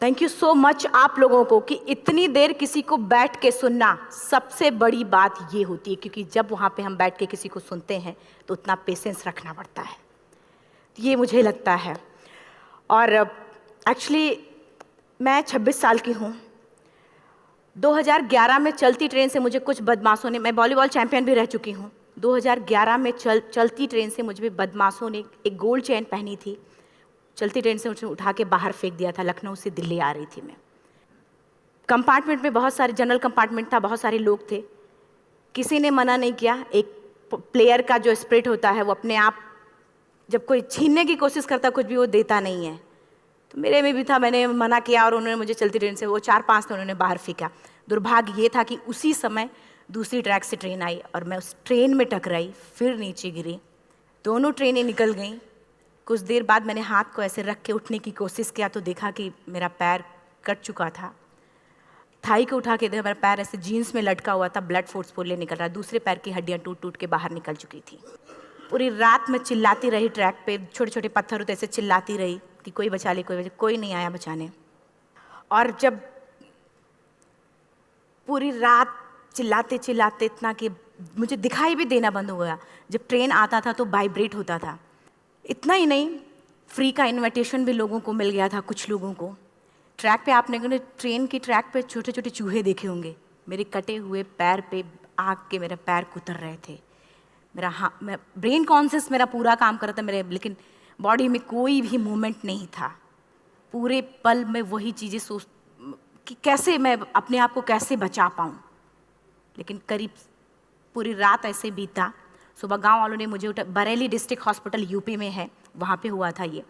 Thank you so much आप लोगों को कि इतनी देर किसी को बैठ के सुनना सबसे बड़ी बात ये होती है, क्योंकि जब वहाँ पे हम बैठ के किसी को सुनते हैं तो उतना पेशेंस रखना पड़ता है, ये मुझे लगता है। और एक्चुअली मैं 26 साल की हूँ। 2011 में चलती ट्रेन से मुझे कुछ बदमाशों ने, मैं वॉलीबॉल चैंपियन भी रह चुकी हूँ, 2011 में चलती ट्रेन से मुझे बदमाशों ने एक गोल्ड चेन पहनी थी, चलती ट्रेन से मुझे उठा के बाहर फेंक दिया था। लखनऊ से दिल्ली आ रही थी मैं। कंपार्टमेंट में बहुत सारे, जनरल कंपार्टमेंट था, बहुत सारे लोग थे, किसी ने मना नहीं किया। एक प्लेयर का जो स्पिरिट होता है वो अपने आप, जब कोई छीनने की कोशिश करता कुछ भी, वो देता नहीं है। तो मेरे में भी था, मैंने मना किया और उन्होंने मुझे चलती ट्रेन से, वो 4-5 थे, उन्होंने बाहर फेंका। दुर्भाग्य ये था कि उसी समय दूसरी ट्रैक से ट्रेन आई और मैं उस ट्रेन में टकराई, फिर नीचे गिरी। दोनों ट्रेनें निकल गईं। कुछ देर बाद मैंने हाथ को ऐसे रख के उठने की कोशिश किया तो देखा कि मेरा पैर कट चुका था। थाई को उठा के देखा, मेरा पैर ऐसे जीन्स में लटका हुआ था, ब्लड फोर्सफुली निकल रहा, दूसरे पैर की हड्डियाँ टूट टूट के बाहर निकल चुकी थी। पूरी रात मैं चिल्लाती रही ट्रैक पे, छोटे छोटे पत्थर होते ऐसे चिल्लाती रही कि कोई बचा ले, कोई नहीं आया बचाने। और जब पूरी रात चिल्लाते चिल्लाते इतना कि मुझे दिखाई भी देना बंद हो गया। जब ट्रेन आता था तो वाइब्रेट होता था। इतना ही नहीं, फ्री का इनविटेशन भी लोगों को मिल गया था, कुछ लोगों को। ट्रैक पे आपने ट्रेन की ट्रैक पे छोटे छोटे चूहे देखे होंगे, मेरे कटे हुए पैर पे आग के मेरे पैर कुतर रहे थे। मैं ब्रेन कॉन्शियस मेरा पूरा काम कर रहा था मेरे, लेकिन बॉडी में कोई भी मूवमेंट नहीं था। पूरे पल में वही चीज़ें सोच कि कैसे मैं अपने आप को कैसे बचा पाऊँ। लेकिन करीब पूरी रात ऐसे बीता। सुबह गांव वालों ने मुझे बरेली डिस्ट्रिक्ट हॉस्पिटल यूपी में है, वहाँ पे हुआ था ये।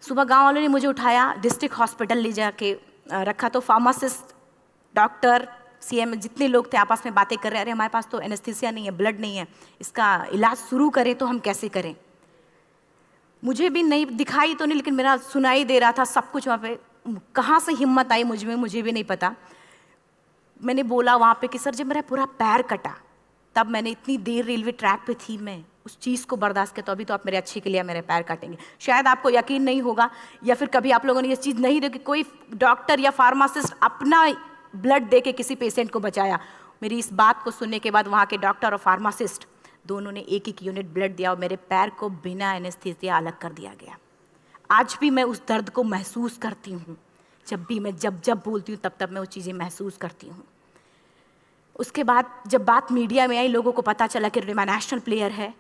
सुबह गांव वालों ने मुझे उठाया, डिस्ट्रिक्ट हॉस्पिटल ले जाके रखा। तो फार्मासिस्ट, डॉक्टर, सीएम, जितने लोग थे आपस में बातें कर रहे, अरे हमारे पास तो एनेस्थीसिया नहीं है, ब्लड नहीं है, इसका इलाज शुरू करें तो हम कैसे करें। मुझे भी नहीं दिखाई तो नहीं, लेकिन मेरा सुनाई दे रहा था सब कुछ वहाँ पे। कहाँ से हिम्मत आई मुझ में, मुझे भी नहीं पता। मैंने बोला वहाँ पे कि सर जब मेरा पूरा पैर कटा, तब मैंने इतनी देर रेलवे ट्रैक पे थी, मैं उस चीज़ को बर्दाश्त किया, तो अभी तो आप मेरे अच्छे के लिए मेरे पैर काटेंगे। शायद आपको यकीन नहीं होगा, या फिर कभी आप लोगों ने ये चीज़ नहीं देखी, कोई डॉक्टर या फार्मासिस्ट अपना ब्लड दे के किसी पेशेंट को बचाया। मेरी इस बात को सुनने के बाद वहाँ के डॉक्टर और फार्मासिस्ट दोनों ने एक एक यूनिट ब्लड दिया और मेरे पैर को बिना एनेस्थीसिया अलग कर दिया गया। आज भी मैं उस दर्द को महसूस करती हूँ। जब भी मैं जब बोलती हूँ तब मैं वो चीज़ें महसूस करती हूँ। उसके बाद जब बात मीडिया में आई, लोगों को पता चला कि रिमा नेशनल प्लेयर है,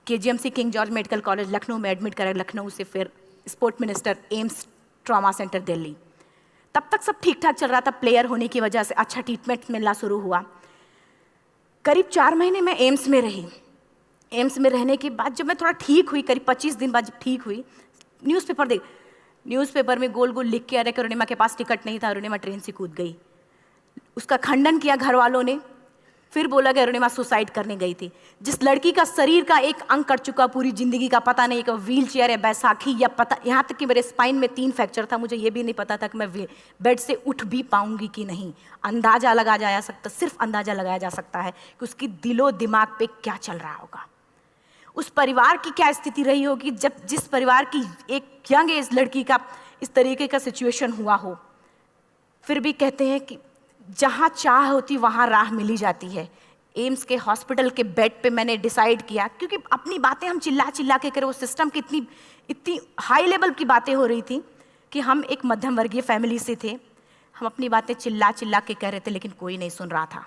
KGMC king George medical college Lucknow में एडमिट करा, लखनऊ से फिर sport minister, AIIMS trauma centre Delhi. तब तक सब ठीक ठाक चल रहा था, प्लेयर होने की वजह से अच्छा ट्रीटमेंट मिलना शुरू हुआ। करीब 4 महीने मैं एम्स में रही। एम्स में रहने के बाद जब मैं थोड़ा ठीक हुई, करीब 25 दिन बाद जब ठीक हुई, न्यूज़पेपर में गोल गोल लिख के आ रहे कि अरुणिमा के पास टिकट नहीं था, अरुणिमा ट्रेन से कूद गई। उसका खंडन किया घर वालों ने, फिर बोला कि अरुणिमा सुसाइड करने गई थी। जिस लड़की का शरीर का एक अंग कट चुका, पूरी जिंदगी का पता नहीं कि व्हील चेयर है, बैसाखी या पता, यहाँ तक कि मेरे स्पाइन में 3 फ्रैक्चर था, मुझे ये भी नहीं पता था कि मैं बेड से उठ भी पाऊंगी कि नहीं। अंदाजा लगाया जा सकता, सिर्फ अंदाजा लगाया जा सकता है कि उसकी दिलो दिमाग पे क्या चल रहा होगा, उस परिवार की क्या स्थिति रही होगी जब जिस परिवार की एक यंग एज लड़की का इस तरीके का सिचुएशन हुआ हो। फिर भी कहते हैं कि जहाँ चाह होती वहाँ राह मिली जाती है। एम्स के हॉस्पिटल के बेड पे मैंने डिसाइड किया, क्योंकि अपनी बातें हम चिल्ला चिल्ला के करें, वो सिस्टम की इतनी हाई लेवल की बातें हो रही थी कि हम एक मध्यम वर्गीय फैमिली से थे, हम अपनी बातें चिल्ला चिल्ला के कह रहे थे, लेकिन कोई नहीं सुन रहा था।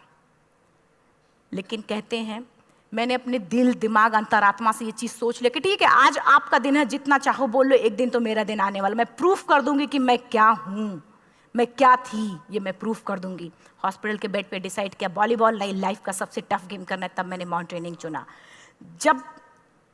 लेकिन कहते हैं मैंने अपने दिल, दिमाग, अंतरात्मा से ये चीज़ सोच लिया कि ठीक है, आज आपका दिन है, जितना चाहो बोल लो, एक दिन तो मेरा दिन आने वाला, मैं प्रूफ कर दूंगी कि मैं क्या हूँ, मैं क्या थी, ये मैं प्रूफ कर दूंगी। हॉस्पिटल के बेड पे डिसाइड किया वॉलीबॉल लाइफ का सबसे टफ गेम करना है, तब मैंने माउंटेनिंग चुना। जब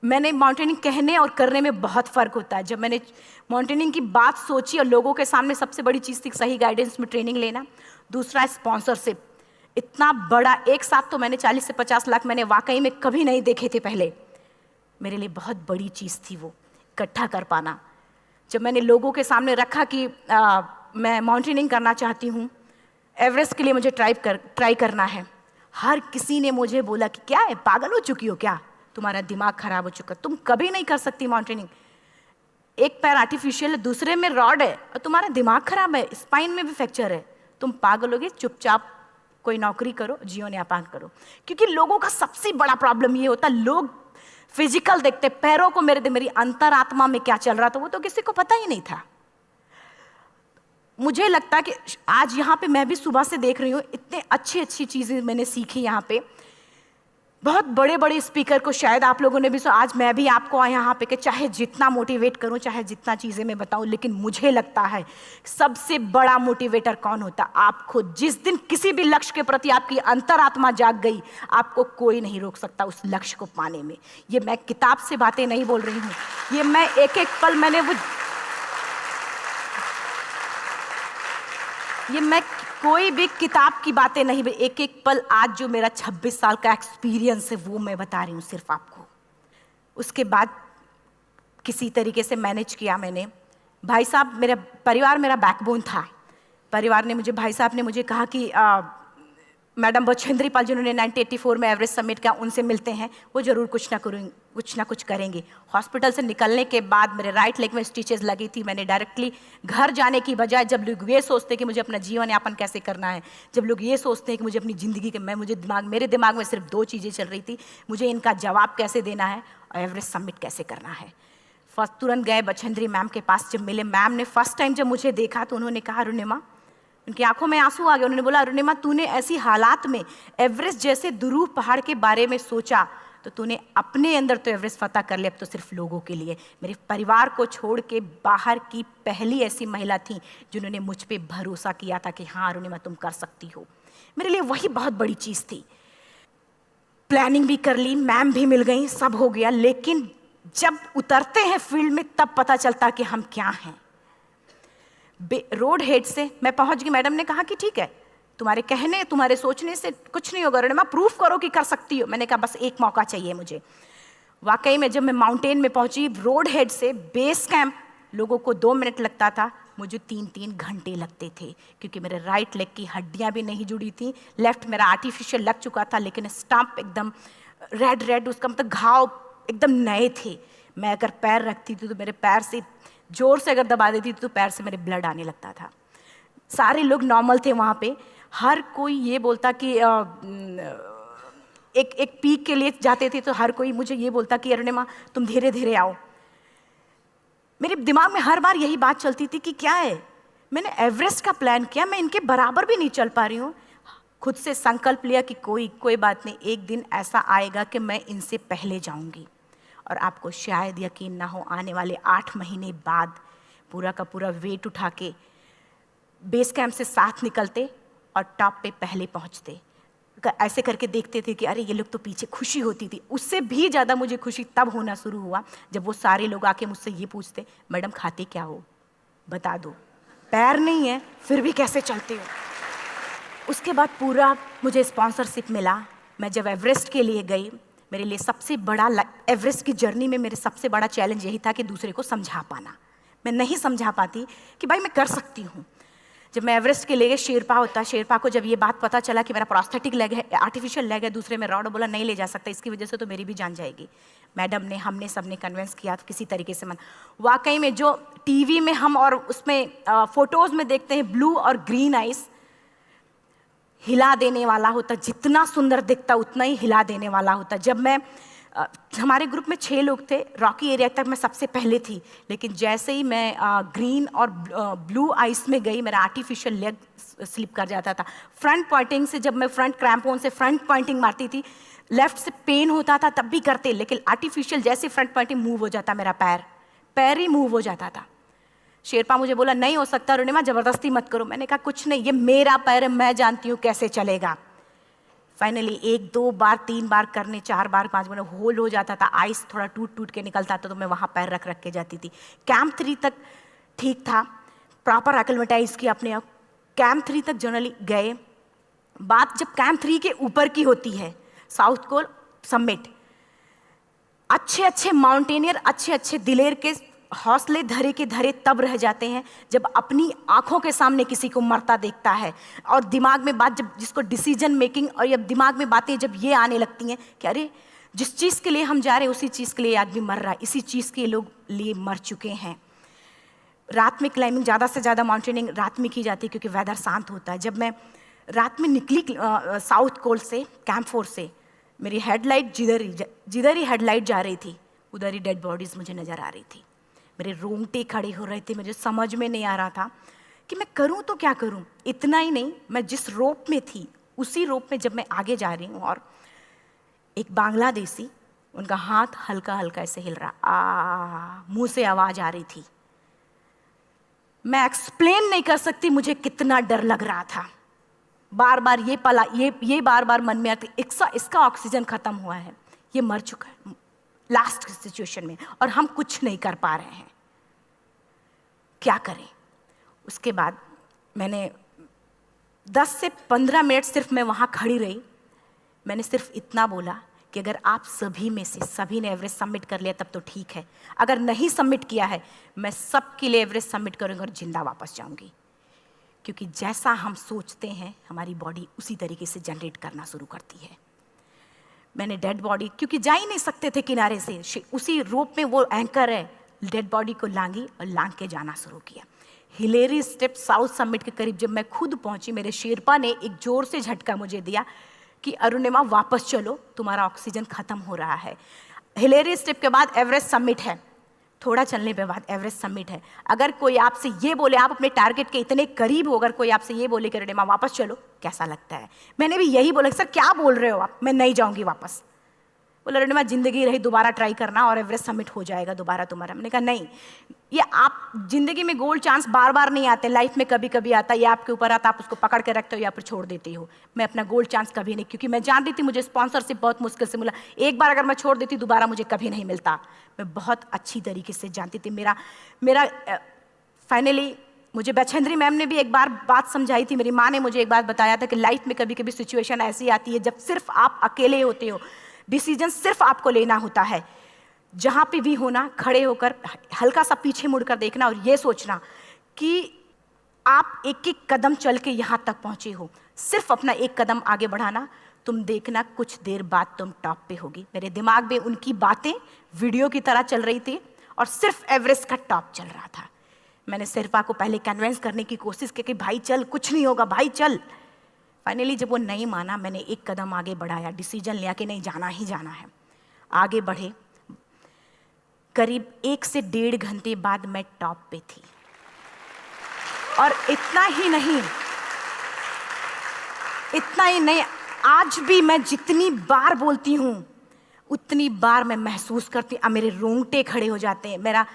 मैंने माउंटेनिंग कहने और करने में बहुत फ़र्क होता है। जब मैंने माउंटेनिंग की बात सोची और लोगों के सामने, सबसे बड़ी चीज़ थी सही गाइडेंस में ट्रेनिंग लेना, दूसरा स्पॉन्सरशिप। इतना बड़ा एक साथ तो मैंने 40 से 50 लाख मैंने वाकई में कभी नहीं देखे थे पहले। मेरे लिए बहुत बड़ी चीज़ थी वो इकट्ठा कर पाना। जब मैंने लोगों के सामने रखा कि मैं माउंटेनिंग करना चाहती हूँ, एवरेस्ट के लिए मुझे ट्राई करना है, हर किसी ने मुझे बोला कि क्या है, पागल हो चुकी हो क्या, तुम्हारा दिमाग खराब हो चुका, तुम कभी नहीं कर सकती माउंटेनिंग। एक पैर आर्टिफिशियल है, दूसरे में रॉड है, और तुम्हारा दिमाग खराब है, स्पाइन में भी फ्रैक्चर है, तुम पागल होगे, चुपचाप कोई नौकरी करो, जीवन यापन करो। क्योंकि लोगों का सबसे बड़ा प्रॉब्लम ये होता है, लोग फिजिकल देखते, पैरों को मेरी अंतरात्मा में क्या चल रहा था वो तो किसी को पता ही नहीं था। मुझे लगता है कि आज यहाँ पे मैं भी सुबह से देख रही हूँ, इतने अच्छी अच्छी चीज़ें मैंने सीखी यहाँ पे। बहुत बड़े बड़े स्पीकर को शायद आप लोगों ने भी सुना, आज मैं भी आपको यहाँ पे कि चाहे जितना मोटिवेट करूँ, चाहे जितना चीज़ें मैं बताऊँ, लेकिन मुझे लगता है सबसे बड़ा मोटिवेटर कौन होता? आप खुद। जिस दिन किसी भी लक्ष्य के प्रति आपकी अंतरात्मा जाग गई, आपको कोई नहीं रोक सकता उस लक्ष्य को पाने में। ये मैं किताब से बातें नहीं बोल रही हूँ, ये मैं एक एक पल मैंने मैं कोई भी किताब की बातें नहीं, एक एक पल आज जो मेरा 26 साल का एक्सपीरियंस है वो मैं बता रही हूँ सिर्फ आपको। उसके बाद किसी तरीके से मैनेज किया मैंने। भाई साहब, मेरा परिवार मेरा बैकबोन था। परिवार ने मुझे, भाई साहब ने मुझे कहा कि मैडम बछेंद्री पाल जिन्होंने 1984 में एवरेस्ट समिट किया, उनसे मिलते हैं, वो जरूर कुछ ना कुछ करेंगे। हॉस्पिटल से निकलने के बाद मेरे राइट लेग में स्टिचेस लगी थी। मैंने डायरेक्टली घर जाने की बजाय, जब लोग ये सोचते हैं कि मुझे अपना जीवन यापन कैसे करना है, जब लोग ये सोचते हैं कि मुझे अपनी ज़िंदगी के, मेरे दिमाग में सिर्फ 2 चीज़ें चल रही थी, मुझे इनका जवाब कैसे देना है और एवरेस्ट समिट कैसे करना है। फर्स्ट तुरंत गए बछेंद्री मैम के पास। जब मिले, मैम ने फर्स्ट टाइम जब मुझे देखा तो उन्होंने कहा, अरुणिमा, उनकी आंखों में आंसू आ गए। उन्होंने बोला, अरुणिमा, तूने ऐसी हालात में एवरेस्ट जैसे दुरूह पहाड़ के बारे में सोचा तो तूने अपने अंदर तो एवरेस्ट फतह कर लिया, अब तो सिर्फ लोगों के लिए। मेरे परिवार को छोड़ के बाहर की पहली ऐसी महिला थी जिन्होंने मुझ पे भरोसा किया था कि हाँ अरुणिमा, तुम कर सकती हो। मेरे लिए वही बहुत बड़ी चीज़ थी। प्लानिंग भी कर ली, मैम भी मिल गई, सब हो गया। लेकिन जब उतरते हैं फील्ड में तब पता चलता कि हम क्या हैं। रोड हेड से मैं पहुंच गई। मैडम ने कहा कि ठीक है, तुम्हारे कहने, तुम्हारे सोचने से कुछ नहीं होगा अरुणिमा, प्रूफ करो कि कर सकती हो। मैंने कहा बस एक मौका चाहिए मुझे। वाकई में जब मैं माउंटेन में पहुंची, रोड हेड से बेस कैंप लोगों को 2 मिनट लगता था, मुझे 3-3 घंटे लगते थे, क्योंकि मेरे राइट लेग की हड्डियां भी नहीं जुड़ी थी। लेफ्ट मेरा आर्टिफिशियल लग चुका था, लेकिन स्टंप एकदम रेड, उसका मतलब घाव एकदम नए थे। मैं अगर पैर रखती थी तो मेरे पैर से जोर से अगर दबा देती थी तो पैर से मेरे ब्लड आने लगता था। सारे लोग नॉर्मल थे वहाँ पे। हर कोई ये बोलता कि एक पीक के लिए जाते थे तो हर कोई मुझे ये बोलता कि अरुणिमा, तुम धीरे धीरे आओ। मेरे दिमाग में हर बार यही बात चलती थी कि क्या है, मैंने एवरेस्ट का प्लान किया, मैं इनके बराबर भी नहीं चल पा रही हूँ। खुद से संकल्प लिया कि कोई बात नहीं, एक दिन ऐसा आएगा कि मैं इनसे पहले जाऊँगी। और आपको शायद यकीन ना हो, आने वाले 8 महीने बाद पूरा का पूरा वेट उठा के बेस कैंप से साथ निकलते और टॉप पे पहले पहुंचते। ऐसे करके देखते थे कि अरे ये लोग तो पीछे। खुशी होती थी। उससे भी ज़्यादा मुझे खुशी तब होना शुरू हुआ जब वो सारे लोग आके मुझसे ये पूछते, मैडम खाते क्या हो, बता दो, पैर नहीं है फिर भी कैसे चलते हो। उसके बाद पूरा मुझे स्पॉन्सरशिप मिला। मैं जब एवरेस्ट के लिए गई, मेरे लिए सबसे बड़ा, एवरेस्ट की जर्नी में मेरे सबसे बड़ा चैलेंज यही था कि दूसरे को समझा पाना। मैं नहीं समझा पाती कि भाई मैं कर सकती हूँ। जब मैं एवरेस्ट के लिए, शेरपा होता, शेरपा को जब ये बात पता चला कि मेरा प्रोस्थेटिक लेग है, आर्टिफिशियल लेग है, दूसरे में रॉड, बोला नहीं ले जा सकता, इसकी वजह से तो मेरी भी जान जाएगी। मैडम ने, हमने सबने कन्विंस किया तो किसी तरीके से मन। वाकई में जो टीवी में हम और उसमें फोटोज़ में देखते हैं ब्लू और ग्रीन आइस, हिला देने वाला होता, जितना सुंदर दिखता उतना ही हिला देने वाला होता। जब मैं, हमारे ग्रुप में 6 लोग थे, रॉकी एरिया तक मैं सबसे पहले थी, लेकिन जैसे ही मैं ग्रीन और ब्लू आइस में गई, मेरा आर्टिफिशियल लेग स्लिप कर जाता था। फ्रंट पॉइंटिंग से, जब मैं फ्रंट क्रैम्पोन से फ्रंट पॉइंटिंग मारती थी, लेफ्ट से पेन होता था तब भी करते, लेकिन आर्टिफिशियल जैसे फ्रंट पॉइंटिंग मूव हो जाता, मेरा पैर ही मूव हो जाता था। शेरपा मुझे बोला नहीं हो सकता अरुणिमा, ज़बरदस्ती मत करो। मैंने कहा कुछ नहीं, ये मेरा पैर है, मैं जानती हूँ कैसे चलेगा। फाइनली 1, 2 बार, 3 बार करने, 4 बार, 5 बार होल हो जाता था, आइस थोड़ा टूट के निकलता था, तो मैं वहाँ पैर रख के जाती थी। कैंप 3 तक ठीक था, प्रॉपर एक्लिमेटाइज किया अपने आप। कैंप 3 तक जनरली गए। बात जब कैंप 3 के ऊपर की होती है, साउथ कोल समिट, अच्छे माउंटेनियर, अच्छे दिलेर के हौसले धरे के धरे तब रह जाते हैं जब अपनी आंखों के सामने किसी को मरता देखता है, और दिमाग में बात, जब जिसको डिसीजन मेकिंग, और जब दिमाग में बातें जब ये आने लगती हैं कि अरे जिस चीज़ के लिए हम जा रहे हैं उसी चीज़ के लिए आदमी मर रहा है, इसी चीज़ के लोग लिए मर चुके हैं। रात में क्लाइंबिंग, ज़्यादा से ज़्यादा माउंटेनिंग रात में की जाती है क्योंकि वेदर शांत होता है। जब मैं रात में निकली साउथ कोल से, कैंप 4 से, मेरी हेडलाइट जिधर ही हेडलाइट जा रही थी उधर ही डेड बॉडीज़ मुझे नज़र आ रही थी। मेरे रोंगटे खड़े हो रहे थे, मुझे समझ में नहीं आ रहा था कि मैं करूं तो क्या करूं। इतना ही नहीं, मैं जिस रोप में थी उसी रोप में जब मैं आगे जा रही हूँ और एक बांग्लादेशी, उनका हाथ हल्का हल्का ऐसे हिल रहा, मुंह से आवाज़ आ रही थी। मैं एक्सप्लेन नहीं कर सकती मुझे कितना डर लग रहा था। बार बार ये बार बार मन में आती, इसका ऑक्सीजन खत्म हुआ है, ये मर चुका है लास्ट सिचुएशन में, और हम कुछ नहीं कर पा रहे हैं, क्या करें। उसके बाद मैंने 10 से 15 मिनट सिर्फ मैं वहाँ खड़ी रही। मैंने सिर्फ इतना बोला कि अगर आप सभी में से सभी ने एवरेस्ट सबमिट कर लिया तब तो ठीक है, अगर नहीं सबमिट किया है मैं सबके लिए एवरेस्ट सबमिट करूँगी और जिंदा वापस जाऊँगी। क्योंकि जैसा हम सोचते हैं हमारी बॉडी उसी तरीके से जनरेट करना शुरू करती है। मैंने डेड बॉडी, क्योंकि जा ही नहीं सकते थे किनारे से, उसी रोप में वो एंकर है, डेड बॉडी को लांगी और लांग के जाना शुरू किया। हिलेरी स्टेप साउथ समिट के करीब जब मैं खुद पहुंची, मेरे शेरपा ने एक जोर से झटका मुझे दिया कि अरुणिमा वापस चलो, तुम्हारा ऑक्सीजन खत्म हो रहा है। हिलेरी स्टेप के बाद एवरेस्ट समिट है, थोड़ा चलने के बाद एवरेस्ट समिट है। अगर कोई आपसे ये बोले, आप अपने टारगेट के इतने करीब हो, अगर कोई आपसे ये बोले कि अरुणिमा वापस चलो, कैसा लगता है? मैंने भी यही बोला, सर क्या बोल रहे हो आप, मैं नहीं जाऊंगी वापस। बोला अरुणिमा जिंदगी रही, दोबारा ट्राई करना और एवरेस्ट समिट हो जाएगा दोबारा तुम्हारा। मैंने कहा नहीं, ये आप जिंदगी में गोल्ड चांस बार बार नहीं आते, लाइफ में कभी कभी आता है, ये आपके ऊपर आता, आप उसको पकड़ के रखते हो या फिर छोड़ देते हो। मैं अपना गोल्ड चांस कभी नहीं, क्योंकि मैं जान रही थी मुझे स्पॉन्सरशिप बहुत मुश्किल से मिला, एक बार अगर मैं छोड़ देती दोबारा मुझे कभी नहीं मिलता। मैं बहुत अच्छी तरीके से जानती थी। मेरा फाइनली मुझे बछेंद्री मैम ने भी एक बार बात समझाई थी, मेरी माँ ने मुझे एक बात बताया था कि लाइफ में कभी कभी सिचुएशन ऐसी आती है जब सिर्फ आप अकेले होते हो, डिसीजन सिर्फ आपको लेना होता है। जहाँ पे भी होना, खड़े होकर हल्का सा पीछे मुड़कर देखना और ये सोचना कि आप एक एक कदम चल के यहाँ तक पहुँचे हो, सिर्फ अपना एक कदम आगे बढ़ाना, तुम देखना कुछ देर बाद तुम टॉप पे होगी। मेरे दिमाग में उनकी बातें वीडियो की तरह चल रही थी और सिर्फ एवरेस्ट का टॉप चल रहा था। मैंने शेरपा को पहले कन्विंस करने की कोशिश की कि भाई चल, कुछ नहीं होगा भाई चल। फाइनली जब वो नहीं माना, मैंने एक कदम आगे बढ़ाया, डिसीजन लिया कि नहीं जाना ही जाना है। आगे बढ़े, करीब 1 से 1.5 घंटे बाद मैं टॉप पे थी। और इतना ही नहीं, आज भी मैं जितनी बार बोलती हूँ उतनी बार मैं महसूस करती हूँ, मेरे रोंगटे खड़े हो जाते हैं, मेरा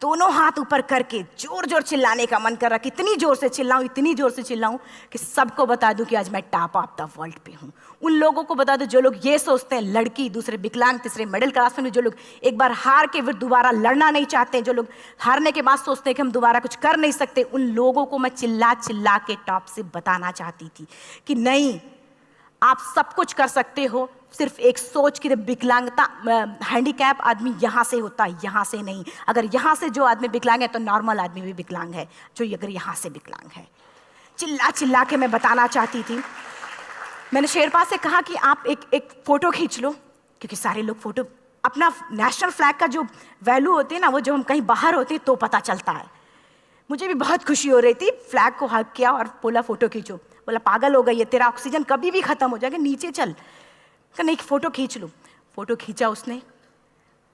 दोनों हाथ ऊपर करके जोर जोर चिल्लाने का मन कर रहा, कितनी जोर से चिल्लाऊं कि सबको बता दूं कि आज मैं टॉप ऑफ द वर्ल्ड पे हूं। उन लोगों को बता दूं जो लोग ये सोचते हैं, लड़की, दूसरे विकलांग, तीसरे मिडिल क्लास में, जो लोग एक बार हार के फिर दोबारा लड़ना नहीं चाहते, जो लोग हारने के बाद सोचते हैं कि हम दोबारा कुछ कर नहीं सकते, उन लोगों को मैं चिल्ला चिल्ला के टॉप से बताना चाहती थी कि नहीं, आप सब कुछ कर सकते हो, सिर्फ एक सोच की विकलांगता, हैंडीकैप आदमी यहाँ से होता है, यहाँ से नहीं। अगर यहाँ से जो आदमी विकलांग है तो नॉर्मल आदमी भी विकलांग है, जो अगर यहाँ से विकलांग है। चिल्ला चिल्ला के मैं बताना चाहती थी। मैंने शेरपा से कहा कि आप एक फ़ोटो खींच लो, क्योंकि सारे लोग फ़ोटो, अपना नेशनल फ्लैग का जो वैल्यू होती है ना, वो जब हम कहीं बाहर होते हैं तो पता चलता है। मुझे भी बहुत खुशी हो रही थी, फ्लैग को हग किया और बोला फ़ोटो खींचो। बोला पागल हो गई है, तेरा ऑक्सीजन कभी भी ख़त्म हो जाएगा, नीचे चल। नहीं, फ़ोटो खींच लूँ। फ़ोटो खींचा उसने।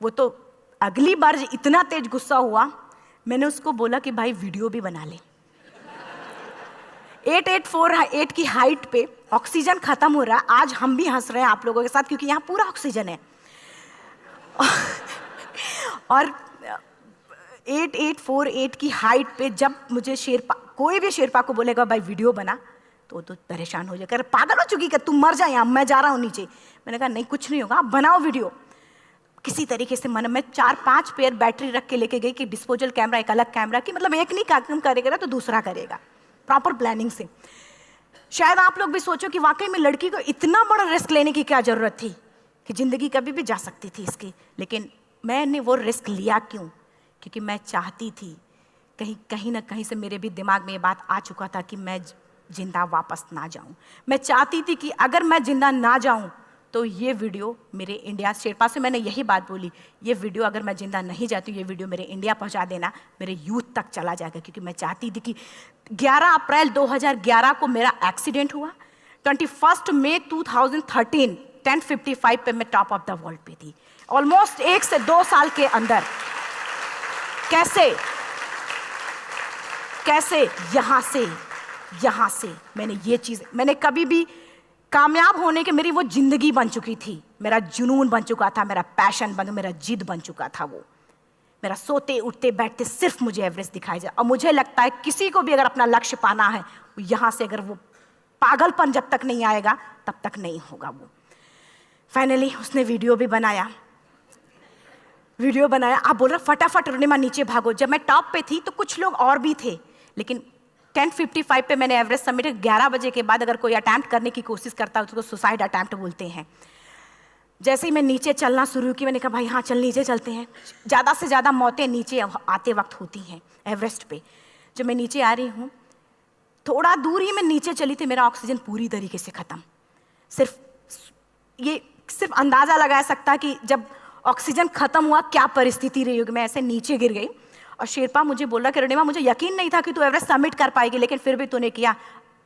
वो तो अगली बार इतना तेज गुस्सा हुआ, मैंने उसको बोला कि भाई वीडियो भी बना ले। 8848 की हाइट पे ऑक्सीजन खत्म हो रहा है, आज हम भी हंस रहे हैं आप लोगों के साथ क्योंकि यहाँ पूरा ऑक्सीजन है। और 8848 की हाइट पे जब मुझे शेरपा, कोई भी शेरपा को बोलेगा भाई वीडियो बना, तो परेशान हो जाएगा, पागल हो चुकी, कि तुम मर जाए, यहाँ मैं जा रहा हूँ नीचे। मैंने कहा नहीं, कुछ नहीं होगा, आप बनाओ वीडियो। किसी तरीके से मैं 4-5 पेयर बैटरी रख के लेके गई कि डिस्पोजल कैमरा, एक अलग कैमरा, कि मतलब एक नहीं काम करेगा तो दूसरा करेगा, प्रॉपर प्लानिंग से। शायद आप लोग भी सोचो कि वाकई में लड़की को इतना बड़ा रिस्क लेने की क्या जरूरत थी, कि जिंदगी कभी भी जा सकती थी इसकी। लेकिन मैंने वो रिस्क लिया क्यों? क्योंकि मैं चाहती थी, कहीं ना कहीं से मेरे भी दिमाग में ये बात आ चुका था कि मैं जिंदा वापस ना जाऊं। मैं चाहती थी कि अगर मैं जिंदा ना जाऊं तो ये वीडियो मेरे इंडिया शेरपा से मैंने यही बात बोली, ये वीडियो अगर मैं जिंदा नहीं जाती हूँ, ये वीडियो मेरे इंडिया पहुँचा देना, मेरे यूथ तक चला जाएगा। क्योंकि मैं चाहती थी कि 11 अप्रैल 2011 को मेरा एक्सीडेंट हुआ, 21 मई 2013 10:55 पे मैं टॉप ऑफ द वर्ल्ड पे थी। ऑलमोस्ट 1 से 2 साल के अंदर कैसे यहाँ से मैंने ये चीज़, मैंने कभी भी कामयाब होने के, मेरी वो जिंदगी बन चुकी थी, मेरा जुनून बन चुका था, मेरा पैशन मेरा जिद बन चुका था। वो मेरा सोते उठते बैठते सिर्फ मुझे एवरेस्ट दिखाई जाए। और मुझे लगता है किसी को भी अगर अपना लक्ष्य पाना है, यहाँ से अगर वो पागलपन जब तक नहीं आएगा तब तक नहीं होगा। वो फाइनली उसने वीडियो बनाया। आप बोल रहे फटाफट रुनिमा नीचे भागो। जब मैं टॉप पे थी तो कुछ लोग और भी थे, लेकिन 10:55 पे मैंने एवरेस्ट समिट, 11 बजे के बाद अगर कोई अटैम्प्ट करने की कोशिश करता है उसको सुसाइड अटैम्प्ट बोलते हैं। जैसे ही मैं नीचे चलना शुरू की, मैंने कहा भाई हाँ चल नीचे चलते हैं। ज़्यादा से ज़्यादा मौतें नीचे आते वक्त होती हैं एवरेस्ट पे। जब मैं नीचे आ रही हूँ, थोड़ा दूर ही मैं नीचे चली थी, मेरा ऑक्सीजन पूरी तरीके से ख़त्म। सिर्फ अंदाज़ा लगाया सकता कि जब ऑक्सीजन ख़त्म हुआ क्या परिस्थिति रही होगी। मैं ऐसे नीचे गिर गई और शेरपा मुझे बोल रहा कि रुनिमा मुझे यकीन नहीं था कि तू एवरेस्ट सबमिट कर पाएगी, लेकिन फिर भी तूने किया।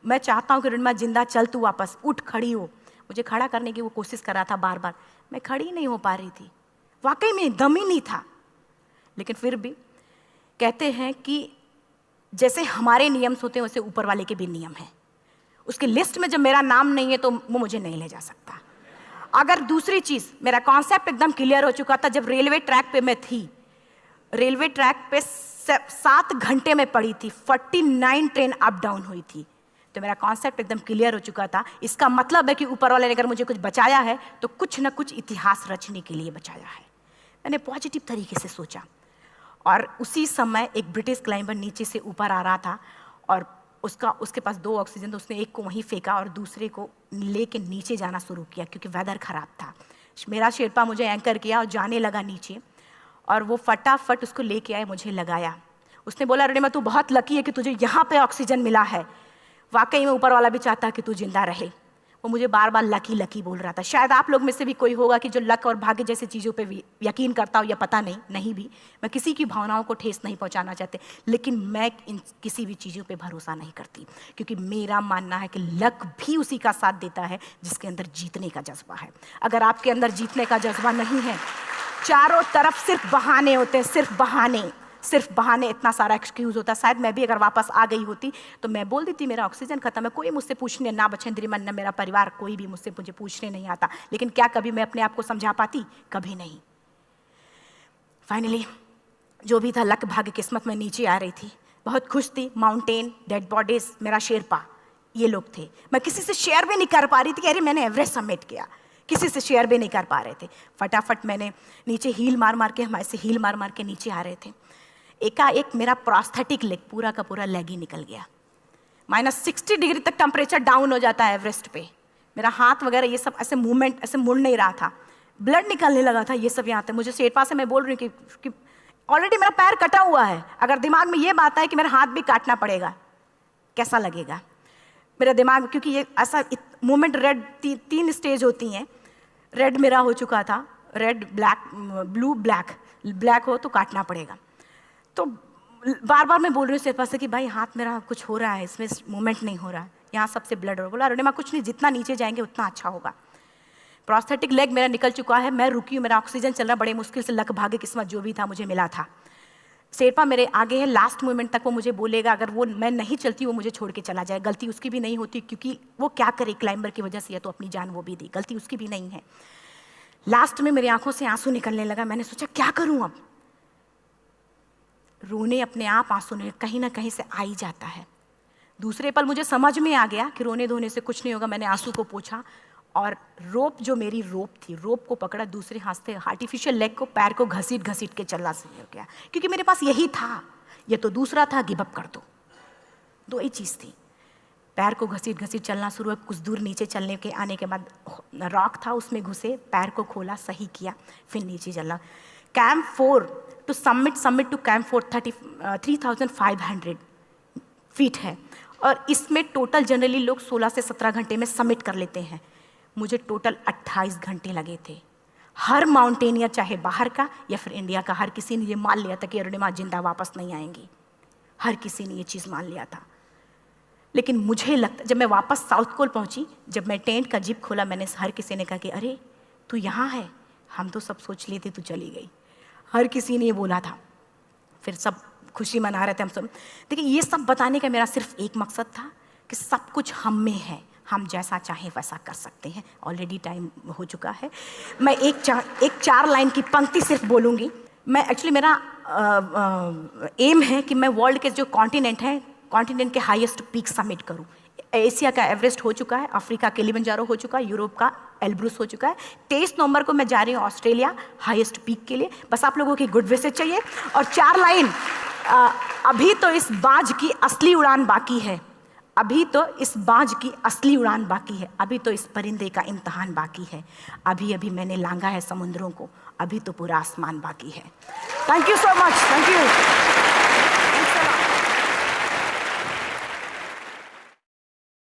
मैं चाहता हूँ कि रुनिमा जिंदा चल, तू वापस उठ, खड़ी हो। मुझे खड़ा करने की वो कोशिश कर रहा था बार बार, मैं खड़ी नहीं हो पा रही थी, वाकई में दम ही नहीं था। लेकिन फिर भी कहते हैं कि जैसे हमारे नियम होते हैं वैसे ऊपर वाले के भी नियम हैं। उसकी लिस्ट में जब मेरा नाम नहीं है तो वो मुझे नहीं ले जा सकता। अगर दूसरी चीज़, मेरा कॉन्सेप्ट एकदम क्लियर हो चुका था। जब रेलवे ट्रैक पे मैं थी, रेलवे ट्रैक पे 7 घंटे में पड़ी थी, 49 ट्रेन अप डाउन हुई थी, तो मेरा कॉन्सेप्ट एकदम क्लियर हो चुका था। इसका मतलब है कि ऊपर वाले ने अगर मुझे कुछ बचाया है तो कुछ ना कुछ इतिहास रचने के लिए बचाया है। मैंने पॉजिटिव तरीके से सोचा। और उसी समय एक ब्रिटिश क्लाइंबर नीचे से ऊपर आ रहा था और उसके पास 2 ऑक्सीजन, तो उसने एक को वहीं फेंका और दूसरे को लेके नीचे जाना शुरू किया क्योंकि वेदर ख़राब था। मेरा शेरपा मुझे एंकर किया और जाने लगा नीचे, और वो फटाफट उसको लेके आए, मुझे लगाया। उसने बोला रुनिमा तू बहुत लकी है कि तुझे यहाँ पे ऑक्सीजन मिला है। वाकई में ऊपर वाला भी चाहता है कि तू जिंदा रहे। वो मुझे बार बार लकी लकी बोल रहा था। शायद आप लोग में से भी कोई होगा कि जो लक और भाग्य जैसी चीज़ों पे यकीन करता हो, या पता नहीं भी। मैं किसी की भावनाओं को ठेस नहीं पहुंचाना चाहती, लेकिन मैं किसी भी चीज़ों पे भरोसा नहीं करती, क्योंकि मेरा मानना है कि लक भी उसी का साथ देता है जिसके अंदर जीतने का जज्बा है। अगर आपके अंदर जीतने का जज्बा नहीं है, चारों तरफ सिर्फ बहाने होते हैं, सिर्फ बहाने, इतना सारा एक्सक्यूज़ होता है। शायद मैं भी अगर वापस आ गई होती तो मैं बोल देती मेरा ऑक्सीजन खत्म है, कोई मुझसे पूछने ना बचेंद्री मन, ना मेरा परिवार, कोई भी मुझे पूछने नहीं आता। लेकिन क्या कभी मैं अपने आप को समझा पाती? कभी नहीं। फाइनली जो भी था, लक भाग्य किस्मत में नीचे आ रही थी, बहुत खुश थी। माउंटेन, डेड बॉडीज, मेरा शेरपा, ये लोग थे। मैं किसी से शेयर भी नहीं कर पा रही थी कि अरे मैंने एवरेस्ट सबमिट किया, किसी से शेयर भी नहीं कर पा रहे थे। फटाफट मैंने नीचे हील मार के, हमारे से हील मार के नीचे आ रहे थे। एकाएक मेरा प्रोस्थेटिक लेग, पूरा का पूरा लेग ही निकल गया। -60 डिग्री तक टेम्परेचर डाउन हो जाता है एवरेस्ट पे। मेरा हाथ वगैरह ये सब ऐसे मूवमेंट, ऐसे मुड़ नहीं रहा था, ब्लड निकलने लगा था, ये सब यहाँ था। मुझे शेरपा से मैं बोल रही हूँ कि ऑलरेडी मेरा पैर कटा हुआ है, अगर दिमाग में ये बात है कि मेरा हाथ भी काटना पड़ेगा, कैसा लगेगा मेरा दिमाग। क्योंकि ये ऐसा मूवमेंट, रेड 3 स्टेज होती हैं। रेड मेरा हो चुका था, रेड, ब्लैक, ब्लू, ब्लैक हो तो काटना पड़ेगा। तो बार बार मैं बोल रही हूँ शेरपा से कि भाई हाथ मेरा कुछ हो रहा है, इसमें मूवमेंट नहीं हो रहा है, यहाँ सबसे ब्लड हो। बोला रुनिमा कुछ नहीं, जितना नीचे जाएंगे उतना अच्छा होगा। प्रोस्थेटिक लेग मेरा निकल चुका है, मैं रुकी हूँ, मेरा ऑक्सीजन चल रहा, बड़े मुश्किल से लक भाग्य किस्मत जो भी था मुझे मिला था। शेरपा मेरे आगे है, लास्ट मोमेंट तक वो मुझे बोलेगा, अगर वो मैं नहीं चलती वो मुझे छोड़ के चला जाए। गलती उसकी भी नहीं होती, क्योंकि वो क्या करे, क्लाइंबर की वजह से या तो अपनी जान वो भी दी, गलती उसकी भी नहीं है। लास्ट में मेरी आंखों से आंसू निकलने लगा। मैंने सोचा क्या करूं अब, रोने अपने आप आंसू ने कहीं ना कहीं से आ ही जाता है। दूसरे पल मुझे समझ में आ गया कि रोने धोने से कुछ नहीं होगा। मैंने आंसू को पोंछा और रोप, जो मेरी रोप थी, रोप को पकड़ा, दूसरे हाथ से आर्टिफिशियल लेग को, पैर को घसीट के चलना शुरू हो गया, क्योंकि मेरे पास यही था। ये तो दूसरा था, गिव अप कर दो ही चीज़ थी। पैर को घसीट चलना शुरू हुआ। कुछ दूर नीचे चलने के आने के बाद रॉक था, उसमें घुसे, पैर को खोला, सही किया, फिर नीचे चलना। Camp 4 to summit to camp 4 3500 feet है, और इसमें टोटल जनरली लोग 16 से 17 घंटे में सबमिट कर लेते हैं। मुझे टोटल 28 घंटे लगे थे। हर माउंटेनियर, चाहे बाहर का या फिर इंडिया का, हर किसी ने ये मान लिया था कि अरुणिमा जिंदा वापस नहीं आएंगी। हर किसी ने ये चीज़ मान लिया था। लेकिन मुझे लगता, जब मैं वापस साउथ कोल पहुंची, जब मैं टेंट का जिप खोला, मैंने हर किसी ने कहा कि अरे तू यहाँ है, हम तो सब सोच लिए थे तू चली गई। हर किसी ने ये बोला था। फिर सब खुशी मना रहे थे हम सब। देखिए, ये सब बताने का मेरा सिर्फ एक मकसद था कि सब कुछ हम में है, हम जैसा चाहें वैसा कर सकते हैं। ऑलरेडी टाइम हो चुका है। मैं एक चार लाइन की पंक्ति सिर्फ बोलूँगी। मैं एक्चुअली, मेरा एम है कि मैं वर्ल्ड के जो कॉन्टिनेंट हैं, कॉन्टिनेंट के हाईएस्ट पीक समिट करूं। एशिया का एवरेस्ट हो चुका है, अफ्रीका किलिमंजारो हो चुका है, यूरोप का एल्ब्रूस हो चुका है। 23 नवंबर को मैं जा रही हूँ ऑस्ट्रेलिया हाईएस्ट पीक के लिए। बस आप लोगों की गुड विशेस चाहिए। और 4 लाइन, अभी तो इस बाज की असली उड़ान बाकी है, अभी तो इस बाज की असली उड़ान बाकी है, अभी तो इस परिंदे का इम्तहान बाकी है, अभी अभी मैंने लांघा है समुद्रों को, अभी तो पूरा आसमान बाकी है। Thank you so much, thank you.